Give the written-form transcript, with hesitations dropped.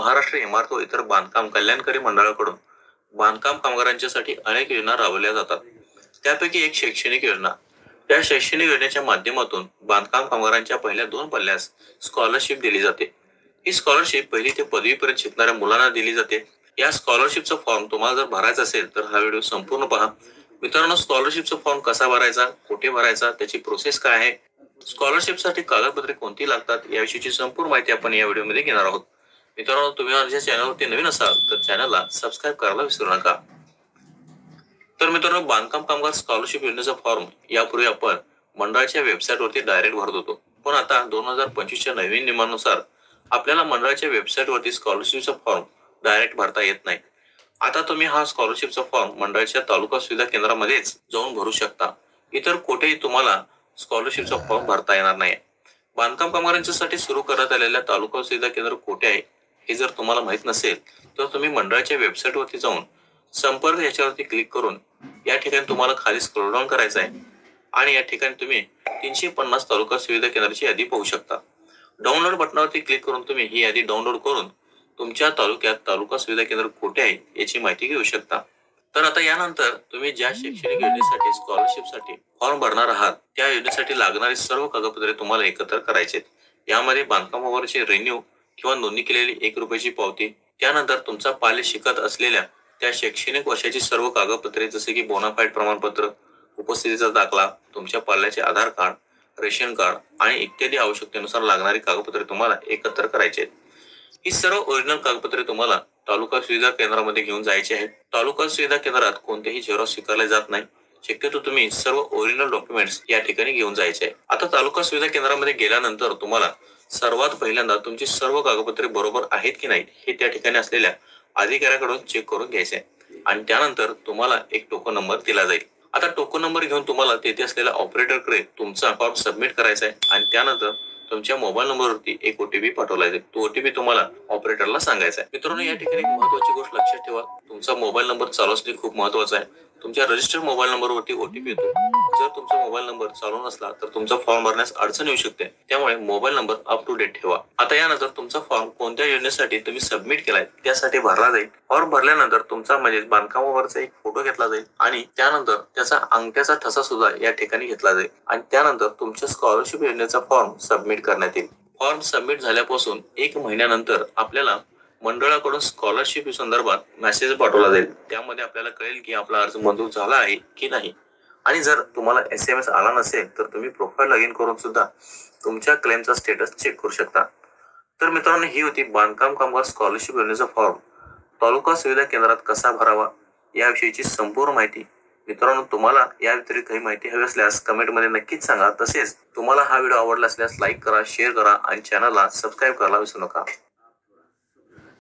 महाराष्ट्र इमारत व इतर बांधकाम कल्याणकारी मंडळाकडून बांधकाम कामगारांच्यासाठी अनेक योजना राबवल्या जातात. त्यापैकी एक शैक्षणिक योजना. या शैक्षणिक योजनेच्या माध्यमातून बांधकाम कामगारांच्या पहिल्या 2 पल्ल्यास स्कॉलरशिप दिली जाते. ही स्कॉलरशिप पहिली ते पदवीपर्यंत शिकणाऱ्या मुलांना दिली जाते. या स्कॉलरशिपचा फॉर्म तुम्हाला जर भरायचा असेल तर हा व्हिडिओ संपूर्ण पहा. मित्रांनो, स्कॉलरशिपचा फॉर्म कसा भरायचा, कुठे भरायचा, त्याची प्रोसेस काय आहे, स्कॉलरशिपसाठी कागदपत्रे कोणती लागतात याविषयीची संपूर्ण माहिती आपण या व्हिडिओमध्ये घेणार आहोत. मित्रांनो, तुम्ही माझ्या चॅनलवरती नवीन असाल तर चॅनलला सबस्क्राईब करायला विसरू नका. तर मित्रांनो, बांधकाम कामगार स्कॉलरशिप योजनेचा फॉर्म यापूर्वी आपण मंडळाच्या वेबसाईटवरती डायरेक्ट भरत होतो. पण आता 2025च्या नवीन नियमानुसार आपल्याला मंडळाच्या वेबसाईटवरती स्कॉलरशिपचा फॉर्म डायरेक्ट भरता येत नाही. आता तुम्ही हा स्कॉलरशिपचा फॉर्म मंडळाच्या तालुका सुविधा केंद्रामध्येच जाऊन भरू शकता. इतर कुठेही तुम्हाला स्कॉलरशिपचा फॉर्म भरता येणार नाही. बांधकाम कामगारांच्यासाठी सुरू करण्यात आलेल्या तालुका सुविधा केंद्र कुठे आहे हे जर तुम्हाला माहित नसेल तर तुम्ही मंडळाच्या वेबसाईटवरती जाऊन संपर्क याच्यावरती क्लिक करून या ठिकाणी तुम्हाला खाली स्क्रोल डाऊन करायचं आहे आणि या ठिकाणी तुम्ही 350 तालुका सुविधा केंद्राची यादी पाहू शकता. डाउनलोड बटनावरती क्लिक करून तुम्ही ही यादी डाउनलोड करून तुमच्या तालुक्यात तालुका सुविधा केंद्र कुठे आहे याची माहिती घेऊ शकता. तर आता यानंतर तुम्ही ज्या शैक्षणिक योजनेसाठी स्कॉलरशिपसाठी फॉर्म भरणार आहात त्या योजनेसाठी लागणारी सर्व कागदपत्रे तुम्हाला एकत्र करायचे. यामध्ये बांधकाम कामगाराची रिन्यू किंवा नोंदणी केलेली 1 रुपयाची पावती, त्यानंतर तुमचा पाल्य शिकत असलेल्या त्या शैक्षणिक वर्षाची सर्व कागदपत्रे जसे की बोनाफाईड प्रमाणपत्र, उपस्थितीचा दाखला, तुमच्या पाल्याचे आधार कार्ड, रेशन कार्ड आणि इत्यादी आवश्यकतेनुसार लागणारी कागदपत्रे तुम्हाला एकत्र करायची आहेत. ही सर्व ओरिजिनल कागदपत्रे तुम्हाला तालुका सुविधा केंद्रामध्ये घेऊन जायचे आहेत. तालुका सुविधा केंद्रात कोणतेही झेरॉक्स स्वीकारले जात नाही. शक्यतो तुम्ही सर्व ओरिजिनल डॉक्युमेंट्स या ठिकाणी घेऊन जायचे आहे. आता तालुका सुविधा केंद्रामध्ये गेल्यानंतर तुम्हाला सर्वात पहिल्यांदा तुमची सर्व कागदपत्रे बरोबर आहेत की नाही हे त्या ठिकाणी असलेल्या अधिकाऱ्याकडून चेक करून घ्यायचे आहे आणि त्यानंतर तुम्हाला एक टोकन नंबर दिला जाईल. आता टोकन नंबर घेऊन तुम्हाला तेथे असलेल्या ऑपरेटरकडे तुमचा फॉर्म सबमिट करायचा आहे आणि त्यानंतर तुमच्या मोबाईल नंबरवरती एक ओटीपी पाठवला जाईल. तो ओटीपी तुम्हाला ऑपरेटरला सांगायचा आहे. मित्रांनो, या ठिकाणी महत्वाची गोष्ट लक्षात ठेवा, तुमचा मोबाईल नंबर चालू असणे खूप महत्वाचा आहे. तुमच्या रजिस्टर्ड मोबाईल नंबरवरती ओटीपी येतो. जर तुमचा मोबाईल नंबर चालू नसला तर तुमचा फॉर्म भरण्यास अडचण येऊ शकते. त्यामुळे mobile number up to date ठेवा. आता यानंतर तुमचा फॉर्म कोणत्या योजनेसाठी तुम्ही सबमिट केलाय त्यासाठी भरला जाईल. फॉर्म भरल्यानंतर तुमचा म्हणजे बांधकामावरचा एक फोटो घेतला जाईल आणि त्यानंतर त्याचा अंगठ्याचा ठसा सुद्धा या ठिकाणी घेतला जाईल आणि त्यानंतर तुमच्या स्कॉलरशिप योजनेचा फॉर्म सबमिट करण्यात येईल. फॉर्म सबमिट झाल्यापासून 1 महिन्यानंतर आपल्याला मंडळाकडून स्कॉलरशिप संदर्भात मेसेज पाठवला जाईल. त्यामध्ये आपल्याला कळेल की आपला अर्ज मंजूर झाला आहे की नाही आणि जर तुम्हाला SMS आला नसेल तर तुम्ही प्रोफाईल लॉग इन करून सुद्धा तुमच्या क्लेमचा स्टेटस चेक करू शकता. तर मित्रांनो, ही होती बांधकाम कामगार स्कॉलरशिप योजनेचा फॉर्म तालुका सुविधा केंद्रात कसा भरावा याविषयीची संपूर्ण माहिती. मित्रांनो, तुम्हाला या व्यतिरिक्त काही माहिती हवी असल्यास कमेंटमध्ये नक्कीच सांगा. तसेच तुम्हाला हा व्हिडिओ आवडला असल्यास लाईक करा, शेअर करा आणि चॅनलला सबस्क्राईब करायला विसरू नका.